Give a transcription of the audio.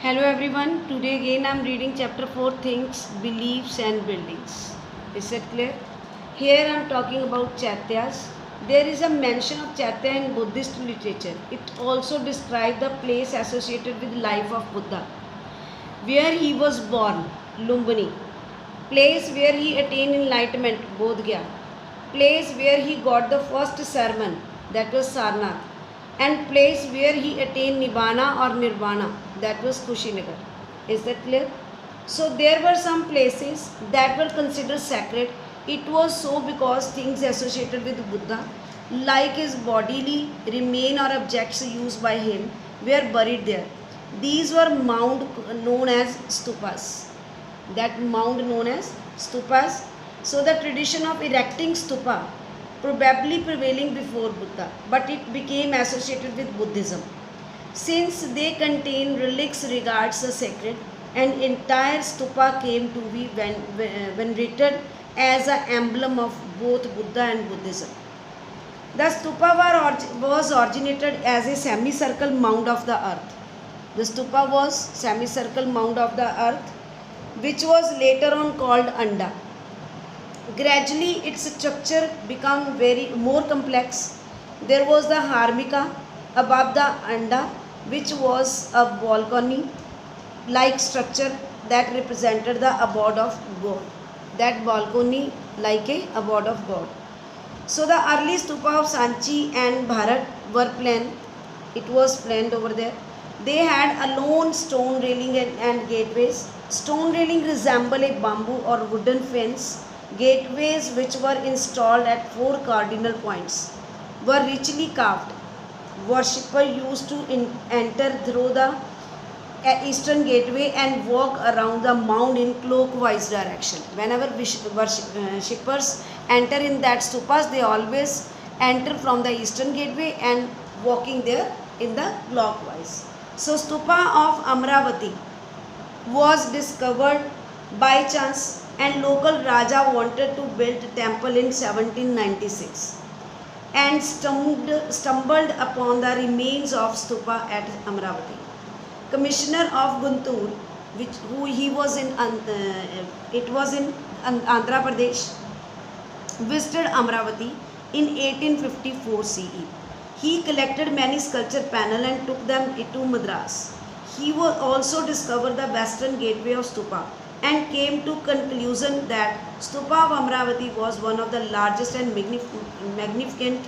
Hello everyone. Today again I am reading chapter 4 Things, Beliefs and Buildings. Is that clear? Here I am talking about Chaityas. There is a mention of Chaitya in Buddhist literature. It also describes the place associated with life of Buddha. Where he was born, Lumbini. Place where he attained enlightenment, Bodh Gaya. Place where he got the first sermon, that was Sarnath. And place where he attained Nibbana or Nirvana, that was Kushinagar. Is that clear? So there were some places that were considered sacred. It was so because things associated with Buddha, like his bodily remain or objects used by him, were buried there. These were mound known as stupas. That mound known as stupas. So the tradition of erecting stupa probably prevailing before Buddha, but it became associated with Buddhism. Since they contain relics regards the sacred, an entire stupa came to be venerated as an emblem of both Buddha and Buddhism. The stupa was originated as a semicircle mound of the earth. The stupa was semicircle mound of the earth, which was later on called Anda. Gradually its structure became more complex. There was the Harmika above the Anda, which was a balcony like structure that represented the abode of God. That balcony like a abode of God. So the early stupa of Sanchi and Bharat were plain. It was planned over there. They had a lone stone railing and gateways. Stone railing resemble a bamboo or wooden fence. Gateways, which were installed at 4 cardinal points, were richly carved. Worshippers used to enter through the eastern gateway and walk around the mound in clockwise direction. Whenever worshippers enter in that stupas, they always enter from the eastern gateway and walking there in the clockwise. So stupa of Amravati was discovered by chance, and local Raja wanted to build a temple in 1796 and stumbled upon the remains of stupa at Amravati. Commissioner of Guntur, he was in Andhra Pradesh, visited Amravati in 1854 CE. He collected many sculpture panels and took them to Madras. He also discovered the western gateway of stupa and came to conclusion that stupa of Amravati was one of the largest and magnificent